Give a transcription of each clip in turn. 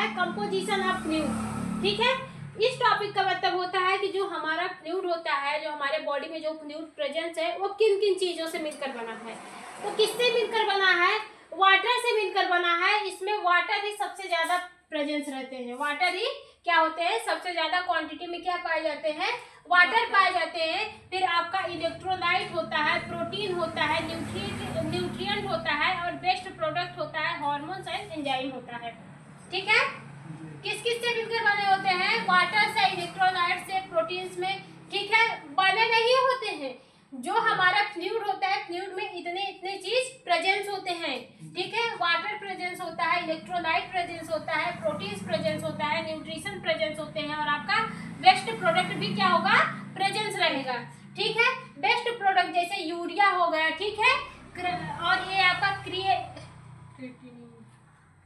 है composition of fluid. ठीक है, इस टॉपिक का मतलब होता है कि जो हमारा फ्लूइड होता है, जो हमारे बॉडी में जो फ्लूइड प्रेजेंस है वो किन किन चीजों से मिलकर बना है। तो किससे मिलकर बना है? वाटर से मिलकर बना है। इसमें वाटर ही सबसे ज्यादा प्रेजेंस रहते हैं। वाटर ही क्या होते हैं, सबसे ज्यादा क्वांटिटी में क्या पाए जाते हैं? वाटर पाए जाते हैं। फिर आपका इलेक्ट्रोलाइट होता है, प्रोटीन होता है, न्यूट्रिएंट होता है और वेस्ट प्रोडक्ट होता है, हार्मोन्स एंड एंजाइम होता है। ठीक है, किस किस से मिलकर बने होते हैं? वाटर से, इलेक्ट्रोलाइट से, प्रोटीन्स में। ठीक है, बने नहीं होते हैं। जो हमारा फ्लूइड होता है, फ्लूइड में इतने चीज प्रेजेंस होते हैं। ठीक है, वाटर प्रेजेंस होता है, इलेक्ट्रोलाइट प्रेजेंस होता है, प्रोटीन्स प्रेजेंस होता है, न्यूट्रिशन प्रेजेंस होते हैं और आपका वेस्ट प्रोडक्ट भी क्या होगा? प्रेजेंस रहेगा। ठीक है, वेस्ट प्रोडक्ट जैसे यूरिया हो गया, ठीक है, और ये आपका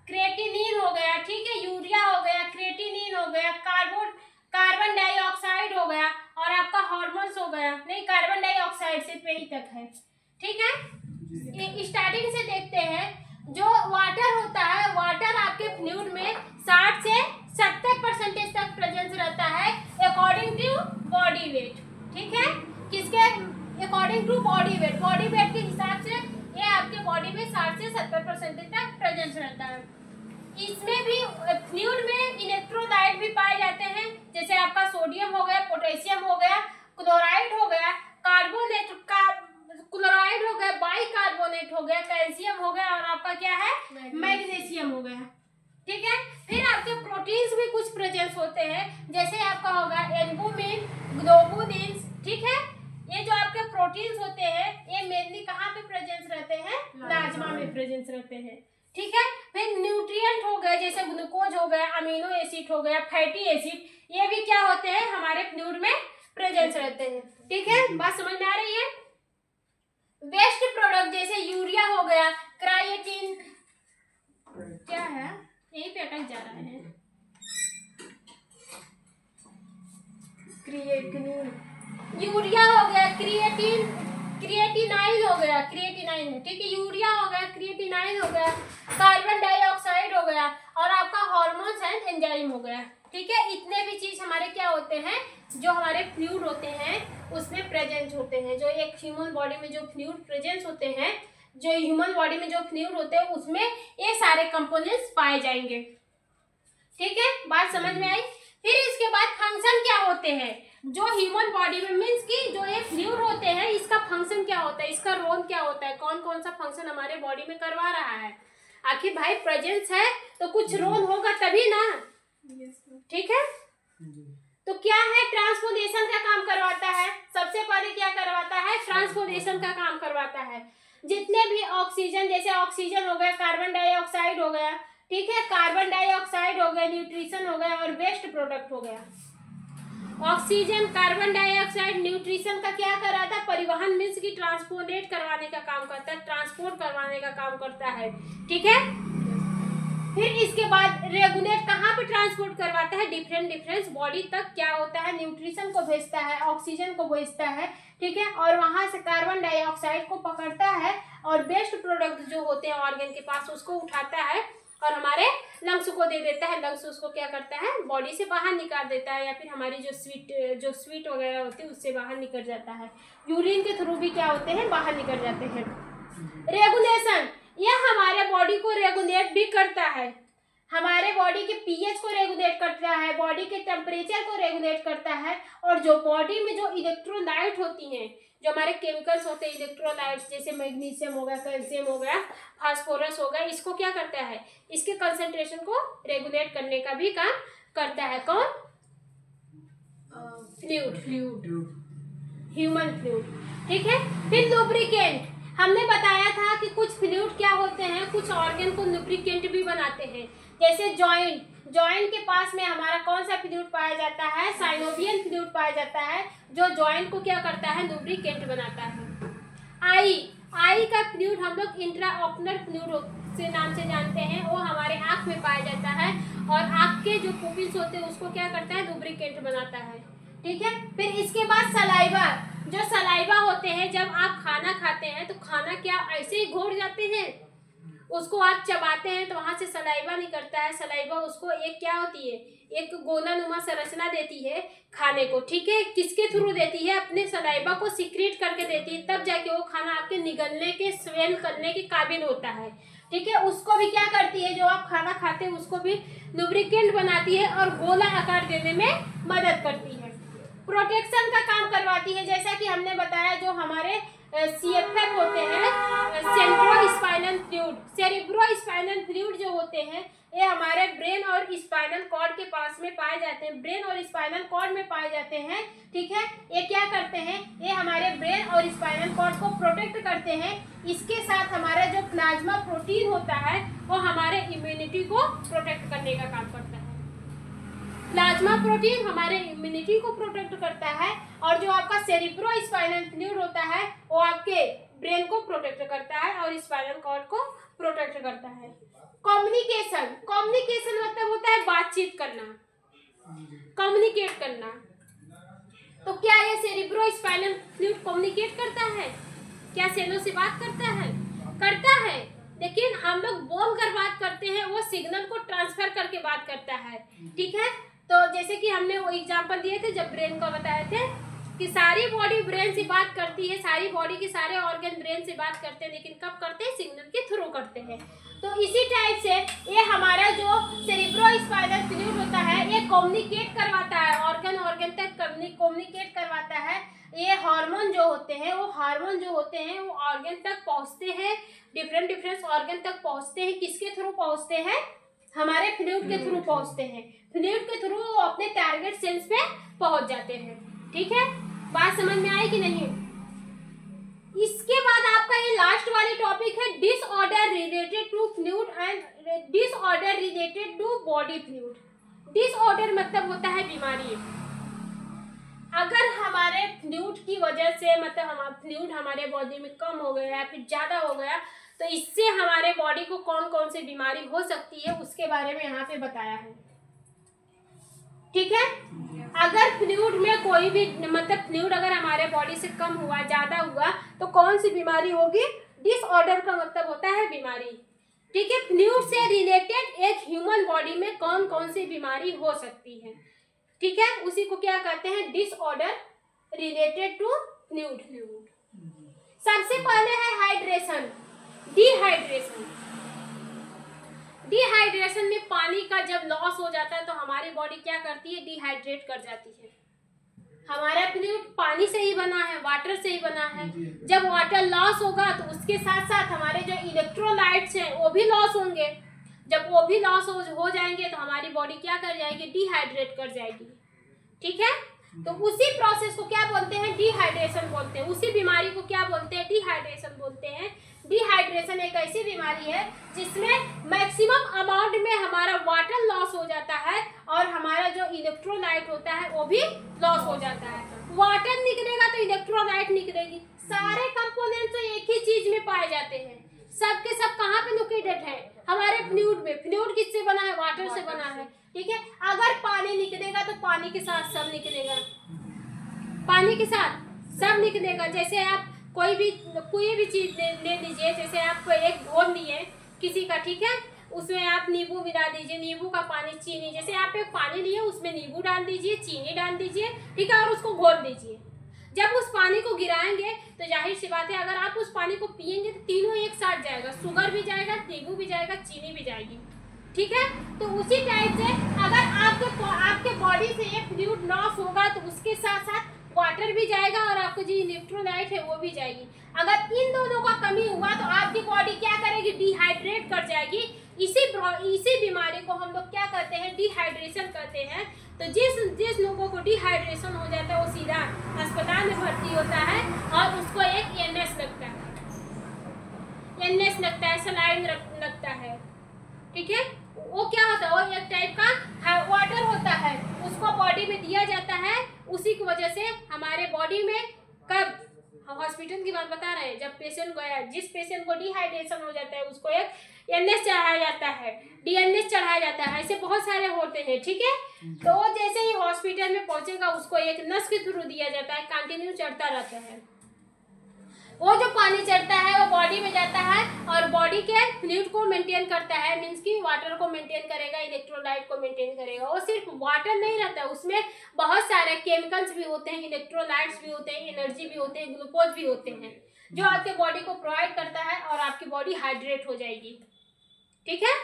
क्रेटिनिन हो गया। ठीक है, यूरिया हो गया, क्रेटिनिन हो गया, कार्बन डाइऑक्साइड हो गया और आपका हार्मोन्स हो गया। नहीं, कार्बन डाइऑक्साइड से पे ही तक है। ठीक है, स्टार्टिंग से देखते हैं। जो वाटर होता है, वाटर आपके फ्लूइड में 60 से 70% तक प्रेजेंस रहता है अकॉर्डिंग टू बॉडी वेट। ठीक है, किसके according to body weight? Body weight के हिसाब से ये आपके बॉडी में 60 से 70% तक प्रेजेंस रहता है। इसमें भी फ्लूइड में इलेक्ट्रोलाइट भी पाए जाते हैं, जैसे आपका सोडियम हो गया, पोटेशियम हो गया, क्लोराइड हो गया, क्लोराइड हो गया, बाइकार्बोनेट हो गया, कैल्शियम हो गया और आपका क्या है? मैग्नीशियम हो गया। ठीक है, फिर आपके प्रोटीन्स भी कुछ प्रेजेंस होते हैं, जैसे आपका होगा एल्बुमिन, ग्लोबुलिन्स। ठीक है, ये जो आपके प्रोटीन्स होते हैं ये मेनली कहाँ पे प्रेजेंस रहते हैं? प्लाज्मा में प्रेजेंस रहते हैं। ठीक है, फिर न्यूट्रिएंट हो गए, जैसे ग्लूकोज हो गया, अमीनो एसिड हो गया, फैटी एसिड, ये भी क्या होते हैं? हमारे फ्लूइड में प्रेजेंस रहते हैं। ठीक है, बात समझ में आ रही है? वेस्ट प्रोडक्ट जैसे यूरिया हो गया, क्रायोटीन, क्या है यहीं पे अटक जा रहा है, क्रिएटिनिन, यूरिया हो गया, क्रिएटिनाइन हो गया, क्रिएटिनाइन है। ठीक है, यूरिया हो गया, क्रिएटिनाइन हो गया, कार्बन डाइऑक्साइड हो गया और आपका हार्मोन्स एंड एंजाइम हो गया। ठीक है, इतने भी चीज हमारे क्या होते हैं? जो हमारे फ्लूइड होते हैं उसमें प्रेजेंट होते हैं। जो एक ह्यूमन बॉडी में जो फ्लूइड प्रेजेंस होते हैं, जो ह्यूमन बॉडी में जो फ्लूइड होते हैं उसमें ये सारे कंपोनेंट्स पाए जाएंगे। ठीक है, बात समझ में आई? फिर इसके बाद फंक्शन क्या होते हैं जो ह्यूमन बॉडी में, मीन्स कि जो ये फ्लूइड होते हैं इसका फंक्शन क्या होता है, इसका रोल क्या होता है, कौन कौन सा फंक्शन हमारे बॉडी में करवा रहा है? आखिर भाई प्रेजेंस है तो कुछ रोल होगा तभी ना। ठीक है, तो क्या है? ट्रांसपोर्टेशन का काम करवाता है। सबसे पहले क्या करवाता है? ट्रांसपोर्टेशन का काम करवाता है। जितने भी ऑक्सीजन, जैसे ऑक्सीजन हो गया, कार्बन डाइऑक्साइड हो गया, ठीक है, कार्बन डाइऑक्साइड हो गया, न्यूट्रिशन हो गया और वेस्ट प्रोडक्ट हो गया। ऑक्सीजन, कार्बन डाइऑक्साइड, न्यूट्रिशन का क्या कराता है? परिवहन, मीन्स की ट्रांसपोर्ट करवाने का काम करता है, ट्रांसपोर्ट करवाने का काम करता है। ठीक है, फिर इसके बाद रेगुलेट कहाँ पे ट्रांसपोर्ट करवाता है? डिफरेंट बॉडी तक क्या होता है? न्यूट्रिशन को भेजता है, ऑक्सीजन को भेजता है। ठीक है, और वहां से कार्बन डाइऑक्साइड को पकड़ता है और वेस्ट प्रोडक्ट जो होते हैं ऑर्गन के पास उसको उठाता है और हमारे लंग्स को दे देता है। लंग्स उसको क्या करता है? बॉडी से बाहर निकाल देता है, या फिर हमारी जो स्वीट वगैरह होती है उससे बाहर निकल जाता है। यूरिन के थ्रू भी क्या होते हैं? बाहर निकल जाते हैं। रेगुलेशन, यह हमारे बॉडी को रेगुलेट भी करता है। हमारे बॉडी के पीएच को रेगुलेट करता है, बॉडी के टेम्परेचर को रेगुलेट करता है और जो बॉडी में जो इलेक्ट्रोलाइट होती हैं, जो हमारे केमिकल्स होते हैं इलेक्ट्रोलाइट्स, जैसे मैग्नीशियम हो गया, कैल्शियम हो गया, फास्फोरस हो गया, इसको क्या करता है? इसके कंसंट्रेशन को रेगुलेट करने का भी काम करता है। कौन? Fluid, human fluid. ठीक है, फिर लुब्रिकेंट, हमने बताया था कि कुछ फ्लूइड क्या होते हैं, कुछ ऑर्गन को लुब्रिकेंट भी बनाते हैं। जैसे जॉइंट के पास में हमारा कौन सा फ्लूइड पाया जाता है? साइनोवियल फ्लूइड पाया जाता है, जो जॉइंट को क्या करता है? लुब्रिकेंट बनाता है। आई का फ्लूइड हम लोग इंट्राओकुलर फ्लूइड से नाम से जानते हैं, वो हमारे आँख में पाया जाता है और आँख के जो पुपिल्स होते हैं उसको क्या करता है? लुब्रिकेंट बनाता है। ठीक है, फिर इसके बाद सलाइवा, जो सलाइवा होते हैं, जब आप खाना खाते हैं तो खाना क्या ऐसे ही घोट जाते हैं? उसको आप चबाते हैं तो वहां से सलाइवा निकलता है। सलाइवा उसको एक क्या होती है, एक गोलानुमा संरचना देती है खाने को, ठीक है। किसके थ्रू देती है, अपने सलाइवा को सीक्रेट करके देती है, तब जाके वो खाना आपके निगलने के, स्वेल करने के काबिल होता है, ठीक है। उसको भी क्या करती है, जो आप खाना खाते हैं उसको भी लुब्रिकेंट बनाती है और गोला आकार देने में मदद करती है। प्रोटेक्शन का काम करवाती है, जैसा कि हमने बताया जो हमारे CFF होते हैं, सेंट्रोस्पाइनल फ्लूइड, सेरेब्रोस्पाइनल फ्लूइड जो होते हैं, ये हमारे ब्रेन और स्पाइनल कॉर्ड के पास में पाए जाते हैं, ब्रेन और स्पाइनल कॉर्ड में पाए जाते हैं, ठीक है। ये क्या करते हैं, ये हमारे ब्रेन और स्पाइनल कॉर्ड को प्रोटेक्ट करते हैं। इसके साथ हमारा जो प्लाज्मा प्रोटीन होता है वो हमारे इम्यूनिटी को प्रोटेक्ट करने का काम करता है। प्लाज्मा प्रोटीन हमारे इम्यूनिटी को प्रोटेक्ट करता है, और जो आपका सेरेब्रोस्पाइनल फ्लूइड होता है वो आपके ब्रेन को प्रोटेक्ट करता है और स्पाइनल कॉर्ड को प्रोटेक्ट करता है। कम्युनिकेशन, कम्युनिकेशन मतलब होता है बातचीत करना, कम्युनिकेट करना। तो क्या ये सेरेब्रोस्पाइनल फ्लूइड कम्युनिकेट करता है, क्या सेलों से बात करता है? करता है, लेकिन हम लोग बोल कर बात करते हैं, वो सिग्नल को ट्रांसफर करके बात करता है, ठीक है। तो जैसे कि हमने वो एग्जांपल दिए थे जब ब्रेन को बताए थे कि सारी बॉडी ब्रेन से बात करती है, सारी बॉडी के सारे ऑर्गन ब्रेन से बात करते हैं, लेकिन कब करते हैं, सिग्नल के थ्रू करते हैं। तो इसी टाइप से ये हमारा जो सेरेब्रोस्पाइनल फ्लूइड होता है ये कम्युनिकेट करवाता है, ऑर्गन तक कम्युनिकेट करवाता है। ये हार्मोन जो होते हैं वो ऑर्गन तक पहुंचते हैं, डिफरेंट ऑर्गन तक पहुंचते हैं। किसके थ्रू पहुंचते हैं, हमारे फ्लूइड के थ्रू पहुंचते हैं। फ्लूइड के थ्रू वो अपने टारगेट सेल्स पे पहुंच जाते हैं, ठीक है। बात समझ में आई कि नहीं? इसके बाद आपका ये लास्ट वाली टॉपिक है disorder related to fluid and disorder related to body fluid. Disorder मतलब होता है बीमारी। अगर हमारे फ्लूइड की वजह से, मतलब हमारा फ्लूइड हमारे बॉडी में कम हो गया या फिर ज्यादा हो गया, तो इससे हमारे बॉडी को कौन कौन सी बीमारी हो सकती है उसके बारे में यहाँ पे बताया है, ठीक है। अगर फ्लूइड में कोई भी, मतलब फ्लूइड अगर हमारे बॉडी से कम हुआ, ज्यादा हुआ, तो कौन सी बीमारी होगी, डिसऑर्डर का मतलब होता है बीमारी, ठीक है। फ्लूइड से रिलेटेड एक ह्यूमन बॉडी में कौन कौन सी बीमारी हो सकती है, ठीक है, उसी को क्या कहते हैं, डिसऑर्डर रिलेटेड टू फ्लूइड। सबसे पहले है हाइड्रेशन, डिहाइड्रेशन। डिहाइड्रेशन में पानी का जब लॉस हो जाता है तो हमारी बॉडी क्या करती है, डिहाइड्रेट कर जाती है। हमारा फ्लूइड पानी से ही बना है, वाटर से ही बना है। जब वाटर लॉस होगा तो उसके साथ साथ हमारे जो इलेक्ट्रोलाइट्स हैं वो भी लॉस होंगे। जब वो भी लॉस हो जाएंगे तो हमारी बॉडी क्या कर जाएगी, डिहाइड्रेट कर जाएगी, ठीक है। तो उसी प्रोसेस को क्या बोलते हैं, डिहाइड्रेशन बोलते हैं। उसी बीमारी को क्या बोलते हैं, डिहाइड्रेशन बोलते हैं। डिहाइड्रेशन एक ऐसी बीमारी है जिसमें मैक्सिमम अमाउंट में हमारा वाटर लॉस हो जाता है और हमारा जो इलेक्ट्रोलाइट होता है वो भी लॉस हो जाता है। वाटर निकलेगा तो इलेक्ट्रोलाइट निकलेगी। सारे कंपोनेंट्स तो एक ही चीज में पाए जाते हैं, सब के सब कहाँ पे लोकेटेड है, हमारे फ्लूइड में। फ्लूइड किससे बना है, वाटर से बना है, ठीक है। अगर पानी निकलेगा तो पानी के साथ सब निकलेगा, पानी के साथ सब निकलेगा। जैसे आप कोई भी चीज ले लीजिए, जैसे आप एक घोल लिए किसी का, ठीक है, उसमें आप नींबू मिला दीजिए, नींबू का पानी, चीनी, जैसे आप एक पानी लिए उसमें नींबू डाल दीजिए, चीनी डाल दीजिए, ठीक है, और उसको घोल दीजिए। जब उस पानी को गिराएंगे तो जाहिर सी बात है अगर आप उस पानी को पिएंगे तो तीनों एक साथ जाएगा, शुगर भी जाएगा, नींबू भी जाएगा, चीनी भी जाएगी, ठीक है। तो उसी टाइप से अगर आपके बॉडी से ये फ्लूइड लॉस होगा तो उसके साथ साथ वाटर भी जाएगा और आपको जो इलेक्ट्रोलाइट है वो भी जाएगी। अगर इन दोनों का कमी हुआ तो आपकी बॉडी क्या करेगी, डिहाइड्रेट कर जाएगी। इसी बीमारी को हम लोग क्या कहते हैं, डिहाइड्रेशन कहते हैं। तो जिस लोगों को डिहाइड्रेशन हो जाता है वो सीधा अस्पताल में भर्ती होता है और उसको एक एनएस लगता है, सलाइन लगता है, ठीक है। वो क्या होता है, वो एक टाइप का वाटर होता है, उसको बॉडी में दिया जाता है। उसी की वजह से हमारे बॉडी में, कब हम हॉस्पिटल की बात बता रहे हैं, जब पेशेंट गया, जिस पेशेंट को डिहाइड्रेशन हो जाता है उसको एक एनएस चढ़ाया जाता है, डीएनएस चढ़ाया जाता है, ऐसे बहुत सारे होते हैं, ठीक है। तो जैसे ही हॉस्पिटल में पहुंचेगा उसको एक नस के थ्रू दिया जाता है, कंटिन्यू चढ़ता रहता है। वो जो पानी चढ़ता है वो बॉडी में जाता है और बॉडी के फ्लूइड को मेंटेन करता है, मींस कि वाटर को मेंटेन करेगा, इलेक्ट्रोलाइट को मेंटेन करेगा। वो सिर्फ वाटर नहीं रहता है, उसमें बहुत सारे केमिकल्स भी होते हैं, इलेक्ट्रोलाइट्स भी होते हैं, एनर्जी भी होते हैं, ग्लूकोज भी होते हैं, जो आपके बॉडी को प्रोवाइड करता है और आपकी बॉडी हाइड्रेट हो जाएगी। ठीक है।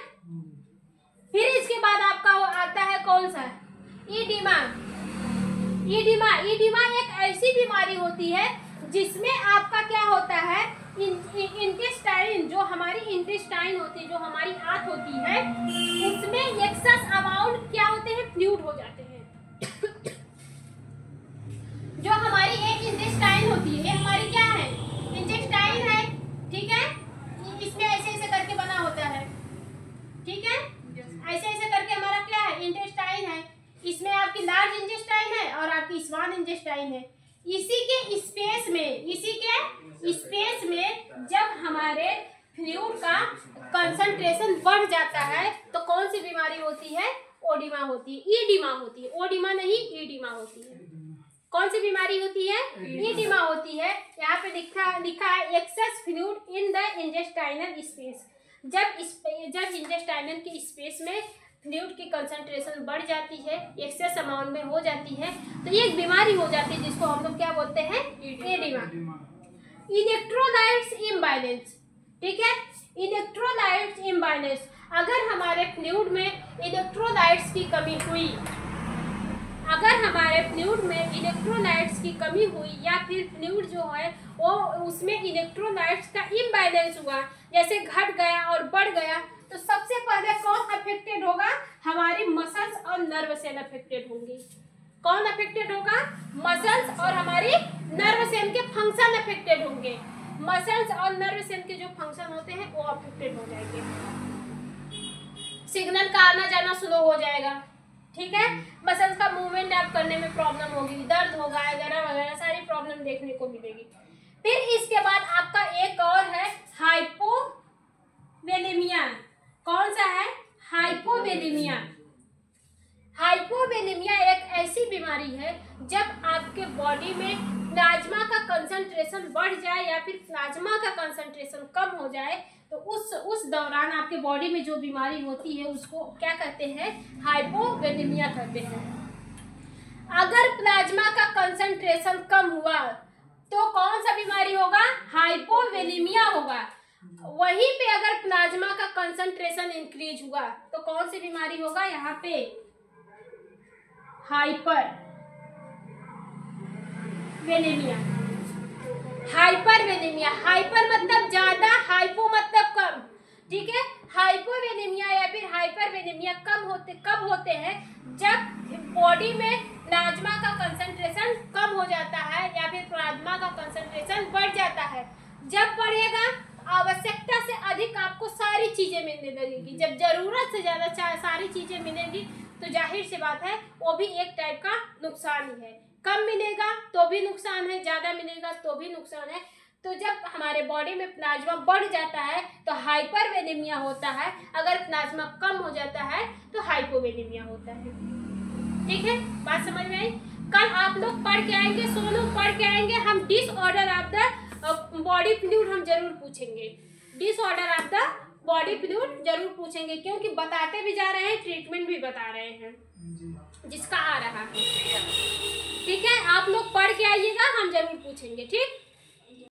फिर इसके बाद आपका आता है कौन सा, ईडिमा। ईडिमा एक ऐसी बीमारी होती है जिसमें आपका क्या होता है, इंटेस्टाइन, जो हमारी इंटेस्टाइन होती है, जो हमारी आंत होती है, उसमें एक्सेस अमाउंट क्या होते हैं, फ्लूइड हो जाते हैं। जो हमारी एक इंटेस्टाइन होती है, हमारी क्या है, इंटेस्टाइन है, ठीक है। इसमें ऐसे ऐसे करके बना होता है, ठीक है, ऐसे ऐसे करके हमारा क्या है, इंटेस्टाइन है। इसमें आपकी लार्ज इंटेस्टाइन है और आपकी स्मॉल इंटेस्टाइन है। इसी के स्पेस में जब हमारे फ्लूइड का कंसंट्रेशन बढ़ जाता है तो कौन सी बीमारी होती है, ओडिमा होती है, ईडिमा होती है, ओडिमा नहीं ईडिमा होती है। कौन सी बीमारी होती है, ईडिमा होती है। यहाँ पे लिखा है access fluid in the intestinal space. जब इंटेस्टाइनल के स्पेस में फ्लूइड की कंसंट्रेशन बढ़ जाती है, एक्सेस अमाउंट में हो जाती है, तो ये एक बीमारी हो जाती है जिसको हम लोग क्या बोलते हैं, एडिमा। इलेक्ट्रोलाइट्स इम्बैलेंस, ठीक है, इलेक्ट्रोलाइट्स इम्बैलेंस। अगर हमारे फ्लूइड में इलेक्ट्रोलाइट्स की कमी हुई, अगर हमारे फ्लूइड में इलेक्ट्रोलाइट्स की कमी हुई या फिर फ्लूइड जो है वो उसमें इलेक्ट्रोलाइट्स का इम्बैलेंस हुआ, जैसे घट गया और बढ़ गया, तो सबसे पहले कौन अफेक्टेड होगा, हमारी मसल्स और नर्व सेल अफेक्टेड होंगी। कौन अफेक्टेड होगा, मसल्स और हमारी नर्व सेल के फंक्शन अफेक्टेड होंगे। मसल्स और नर्व सेल के जो फंक्शन होते हैं वो अफेक्टेड हो जाएंगे, सिग्नल का आना जाना स्लो हो जाएगा, ठीक है। मसल्स का मूवमेंट आप करने में प्रॉब्लम होगी, दर्द होगा वगैरह वगैरह, सारी प्रॉब्लम देखने को मिलेगी। फिर इसके बाद आपका एक और है हाइपोवेलेमिया। कौन सा है, हाइपोवेलेमिया। हाइपोवेलेमिया एक ऐसी बीमारी है जब आपके बॉडी में प्लाज्मा का कंसंट्रेशन बढ़ जाए या फिर प्लाज्मा का कंसंट्रेशन कम हो जाए, तो उस दौरान आपके बॉडी में जो बीमारी होती है उसको क्या कहते हैं, हाइपोवेलेमिया कहते हैं। अगर प्लाज्मा का कंसंट्रेशन कम हुआ तो कौन सा बीमारी होगा, हाइपोवेलेमिया होगा। वहीं पे अगर प्लाज्मा का कंसंट्रेशन इंक्रीज हुआ तो कौन सी बीमारी होगा, यहाँ पे हाइपरवेलेमिया। हाइपरवेलेमिया, हाइपर मतलब ज्यादा, हाइपो मतलब कम, ठीक है। हाइपोवेलेमिया या फिर हाइपरवेलेमिया कब होते हैं, जब बॉडी में प्लाज्मा का कंसंट्रेशन कम हो जाता है या फिर प्लाज्मा का कंसंट्रेशन बढ़ जाता है। जब बढ़ेगा आवश्यकता से अधिक आपको सारी चीजें मिलने लगेगी। जब जरूरत से ज्यादा सारी चीजें मिलेंगी तो जाहिर सी बात है वो भी एक टाइप का नुकसान ही है। कम मिलेगा तो भी नुकसान है, ज्यादा मिलेगा तो भी नुकसान है। तो जब हमारे बॉडी में प्लाज्मा बढ़ जाता है तो हाइपरवेलेमिया होता है, अगर प्लाज्मा कम हो जाता है तो हाइपोवेलेमिया होता है, ठीक है। बात समझ में आई। कल आप लोग पढ़ के आएंगे, सोनू पढ़ के आएंगे, हम disorder of the body fluid हम जरूर पूछेंगे, disorder of the body fluid जरूर पूछेंगे, क्योंकि बताते भी जा रहे हैं, ट्रीटमेंट भी बता रहे हैं जिसका आ रहा है, ठीक है। आप लोग पढ़ के आइएगा, हम जरूर पूछेंगे, ठीक।